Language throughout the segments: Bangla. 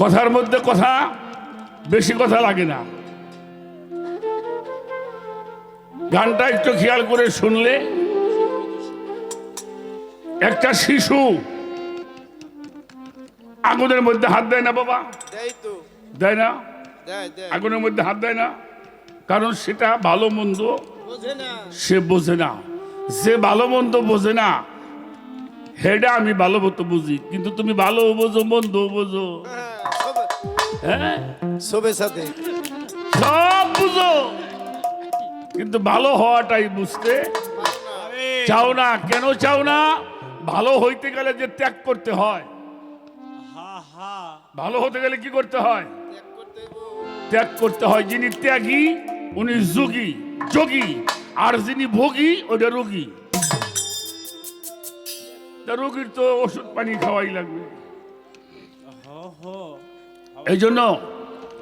কথার মধ্যে কথা, বেশি কথা লাগে না। গানটা একটু খেয়াল করে শুনলে, একটা শিশু আগুনের মধ্যে হাত দেয় না বাবা, দেয় না? আগুনের মধ্যে হাত দেয় না, কারণ সেটা ভালো মন্দ সে বোঝে না। যে ভালো মন্দ বোঝে না, হেডা আমি ভালো মতো বুঝি, কিন্তু তুমি ভালো বোঝো মন্দ বোঝো, হ্যাঁ সব বুঝো, কিন্তু ভালো হওয়াটাই বুঝতে চাও না। কেন চাও না? ভালো হইতে গেলে যে ত্যাগ করতে হয়, ভালো হতে গেলে কি করতে হয়? ত্যাগ করতে হয়। যিনি ত্যাগী উনি যোগী, যোগী, আর যিনি ভোগী ওটা রোগী। রোগীর তো ওষুধ পানি খাওয়াই লাগবে। এই জন্য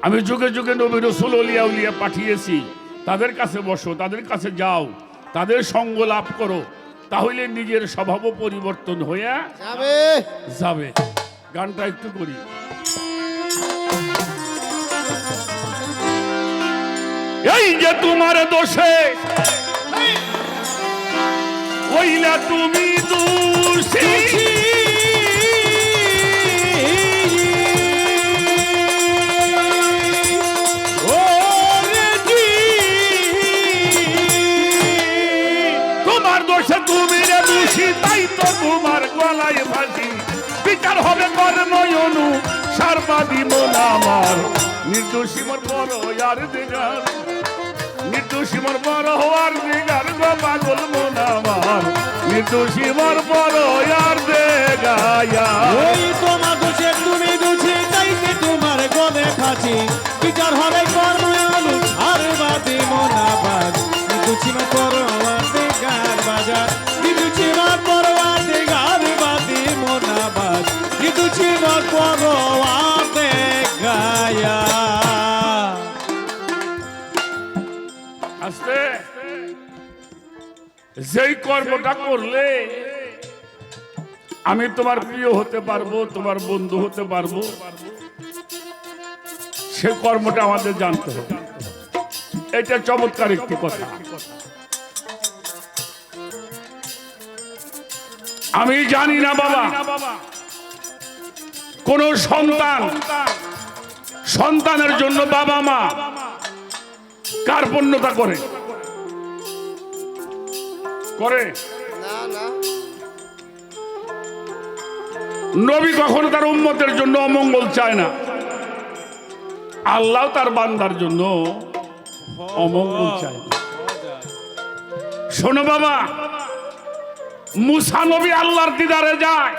আমি যুগে যুগে নবী রাসূল আউলিয়া উলিয়া পাঠিয়েছি। তাদের কাছে বসো, তাদের কাছে যাও, তাদের সঙ্গ লাভ করো, তাহলে নিজের স্বভাব পরিবর্তন হয়ে যাবে। গানটা একটু করি। এই যে তোমার দোষে ওইলা তুমি দোষী, তোমার দোষে তুমি রে দোষী, তাই তো তোমার গলায় ফাঁসি। বিচার হবে কর্ম অনুসার বাদী মন আমার, নির্দোষী মোর বড় আর দিগার, নির্দোষী মোর বড় হওয়ার দিগার গো পাগল মন আমার, নির্দোষী মোর বড় আর দেগায়া। ওই তোমার দোষে তুমি দোষী, তাই তো তোমার গলে ফাঁসি। বিচার হবে কর্ম অনুসার বাদী মন আমার, নির্দোষী মোর বড় আর দিগার বাজার, নির্দোষী মোর বড় আর দিগার বাদী মন আমার, নির্দোষী মোর বড় আর দেগায়া। আস্তে যেই কর্মটা করলে আমি তোমার প্রিয় হতে পারবো, তোমার বন্ধু হতে পারবো, সে কর্মটা আমাদের জানতে হবে। এটা চমৎকার একটি কথা। আমি জানি না বাবা, কোন সন্তানের জন্য বাবা মা কার্পণ্যতা করে নবী কখনো তার উম্মতের জন্য অমঙ্গল চায় না, আল্লাহ তার বান্দার জন্য অমঙ্গল চায় না। শোনো বাবা, মুসা নবী আল্লাহর দিদারে যায়,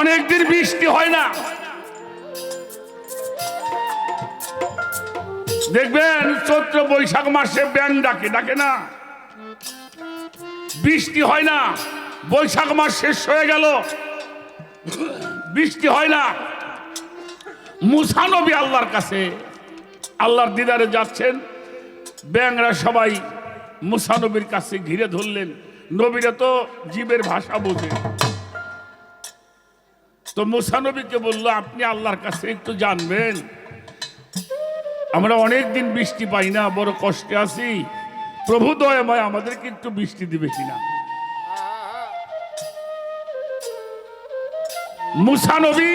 অনেকদিন বৃষ্টি হয় না। দেখবেন চৈত্র বৈশাখ মাসে ব্যাঙ ডাকে, ডাকে না? বৃষ্টি হয় না, বৈশাখ মাস শেষ হয়ে গেল, বৃষ্টি হয় না। মুসা নবী আল্লাহর কাছে আল্লাহর দিদারে যাচ্ছেন, ব্যাঙরা সবাই মুসা নবীর কাছে ঘিরে ধরলেন। নবীরা তো জীবের ভাষা বোঝে, তো মুসা নবীকে বললো, আপনি আল্লাহর কাছে একটু জানবেন, আমরা অনেক দিন বৃষ্টি পাই না, বড় কষ্টে আছি, প্রভু দয়াময় আমাদেরকে একটু বৃষ্টি দিবে কিনা। মুসা নবী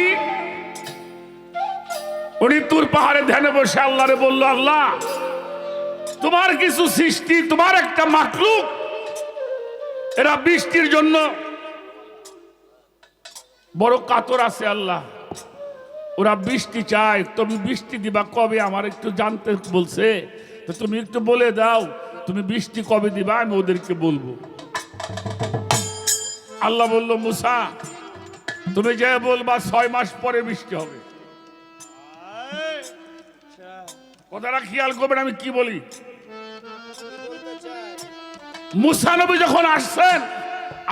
উনি তুর পাহাড়ে ধ্যানে বসে আল্লাহরে বলল, আল্লাহ তোমার কিছু সৃষ্টি, তোমার একটা মাখলুক, এরা বৃষ্টির জন্য বড় কাতর আছে আল্লাহ, ওরা বৃষ্টি চায়, তুমি বৃষ্টি দিবা কবে আমার একটু জানতে বলছে, তো তুমি একটু বলে দাও তুমি বৃষ্টি কবে দিবা, আমি ওদেরকে বলবো। আল্লাহ বলল, মুসা তুমি যে বলবা 6 মাস পরে বৃষ্টি হবে। কথাটা খেয়াল করবেন আমি কি বলি। মুসা নবী যখন আসছেন,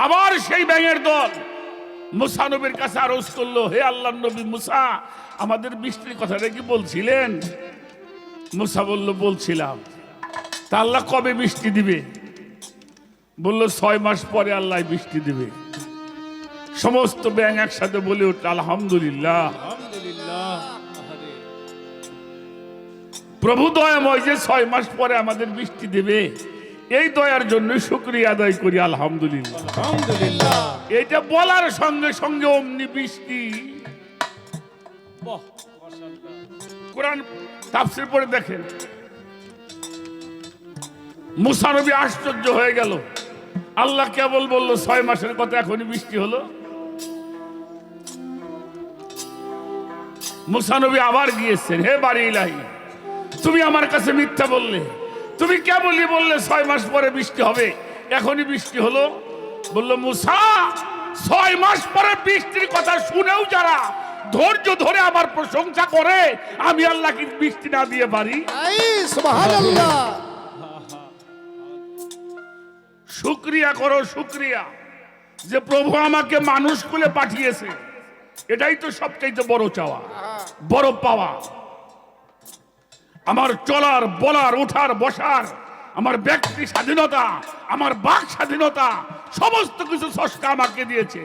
আবার সেই ব্যাঙের দল মুসা নবীর কাছে আরজ করলো, হে আল্লাহর নবী মুসা, আমাদের বৃষ্টির কথাটা কি বলছিলেন? মুসা বলল, বলছিলাম। তা আল্লাহ কবে বৃষ্টি দিবে? বলল 6 মাস পরে আল্লাহ বৃষ্টি দিবে। সমস্ত ব্যাং একসাথে বলে উঠল আলহামদুলিল্লাহ। আলহামদুলিল্লাহ। আহারে। প্রভু দয়াময় যে 6 মাস পরে আমাদের বৃষ্টি দেবে, এই দয়ার জন্য শুকরিয়া আদায় করি আলহামদুলিল্লাহ। আলহামদুলিল্লাহ। এটা বলার সঙ্গে সঙ্গে অমনি বৃষ্টি। বাহ, মাশাআল্লাহ। কোরআন তাফসীর পড়ে দেখেন, মুসা নবী আশ্চর্য হয়ে গেল। আল্লাহ কেবল বললো 6 মাসের কথা, এখনই বৃষ্টি হলো। মুসা নবী আবার গিয়েছেন, হে বাড়ি ইলাহি, তুমি আমার কাছে মিথ্যা বললে, তুমি কেবলই বললে 6 মাস পরে বৃষ্টি হবে, এখনই বৃষ্টি হলো। বললো মুসা, 6 মাস পরে বৃষ্টির কথা শুনেও যারা ধৈর্য ধরে আমার প্রশংসা করে, আমি আল্লাহ কি বৃষ্টি না দিয়ে পারি? সুবহানাল্লাহ। শুকরিয়া করো, শুকরিয়া যে প্রভু আমাকে মানুষ কুলে পাঠিয়েছে। এটাই তো সবচেয়ে বড় চাওয়া, বড় পাওয়া। আমার চলার, বলার, ওঠার, বসার, আমার ব্যক্তি স্বাধীনতা, আমার বাক স্বাধীনতা, সমস্ত কিছু স্রষ্টা আমাকে দিয়েছে।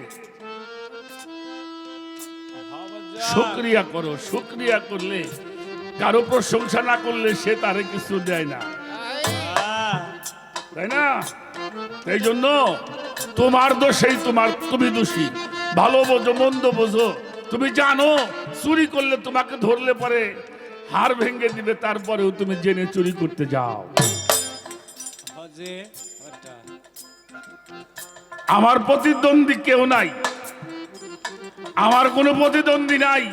শুকরিয়া করো। শুকরিয়া করলে, কারো প্রশংসা না করলে সে তারে কিছু দেয় না, তাই না? এই জন্য তোমার দোষেই তুমি দোষী। ভালো বোঝো, মন্দ বোঝো। তুমি জানো চুরি করলে তোমাকে ধরলে পরে হাড় ভেঙে দিবে, তারপরেও তুমি জেনে চুরি করতে যাও। হজে আচ্ছা। আমার প্রতিদ্বন্দ্বী কেউ নাই, আমার কোনো প্রতিদ্বন্দ্বী নাই।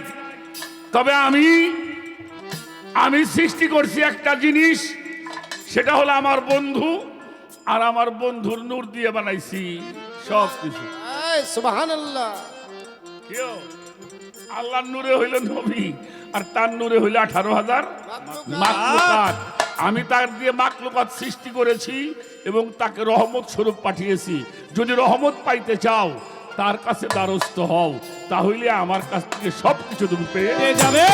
তবে আমি সৃষ্টি করছি একটা জিনিস, সেটা হলো আমার বন্ধু, আর আমার বন্ধুর নূর দিয়ে বানাইছি সব কিছু। সুবহানাল্লাহ। কেউ আল্লাহর নূরে হইল নবী, আর তার নূরে হইল 18,000 মাখলুকাত। আমি তার দিয়ে মাখলুকাত সৃষ্টি করেছি এবং তাকে রহমত স্বরূপ পাঠিয়েছি। যদি রহমত পাইতে চাও, তার কাছে দ্বারস্থ হও, তাহলে আমার কাছ থেকে সবকিছু তুমি পেয়ে যাবে।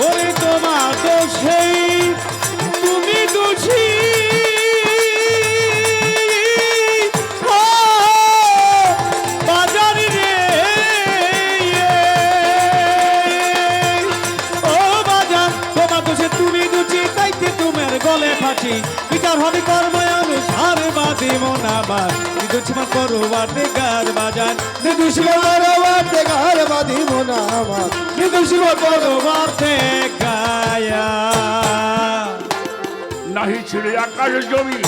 ওরে তোমার দোষেই তুমি দোষী, ও বাজার রে, ও বাজার, তোমার দোষে তুমি দোষী, তাইতে তোমার গলে ফাঁসি। বিচার হবে কর্ম অনুসার, বাদে মোনাবাদ নিদুষিমা করোয়াতে গার বাজার, নিদুষিমা করোয়াতে গার বাদি মোনাবাদ, নিদুষিমা করোয়াতে গায়া। নাহি ছিঁড়ে আকাশ জমি,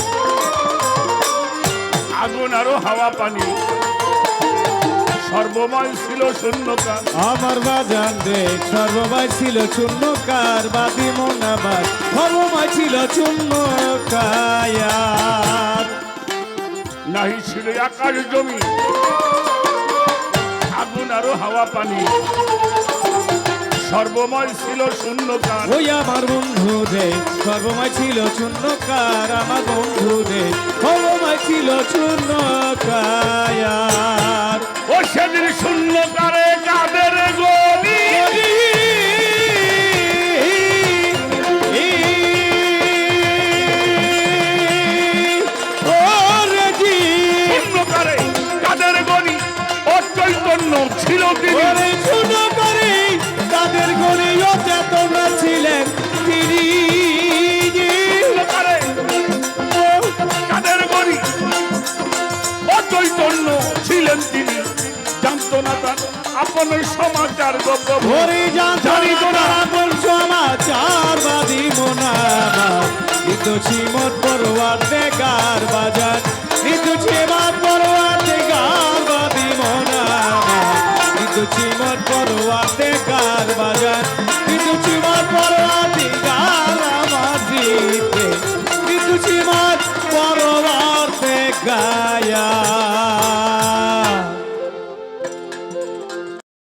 আগুন আরো হাওয়া পানি, সর্বময় ছিল শূন্যকার। আমার বাজান রে সর্বময় ছিল শূন্যকার, বাদি মোনাবাদ সর্বময় ছিল শূন্যকার। নাহি ছিল আকাশ জমি, আগুন আরো হাওয়া পানি, সর্বময় ছিল শূন্যকার। ওই আমার বন্ধু রে সর্বময় ছিল শূন্যকার, আমার বন্ধু রে সর্বময় ছিল শূন্যকার। ও সেদিন শূন্যকারে কাদের গলি, শূন্যকারে কাদের গলি অচৈতন্য ছিল তিনি। শূন্যকারে তাদের গড়ে অচেতনা ছিলেন তিনি। শূন্যকারে কাদের গলি অচৈতন্য ছিলেন তিনি, জানতো না তার আপন সমাচার গপ্প ভরে জানিত না আপন সমাচার, বাদি মোনাবাদ নিদোষী মত পরোয়াতে গার বাজার, নিদোষী মত পরোয়াতে গার বাদি মোনাবাদ নিদোষী মত পরোয়াতে গার বাজার।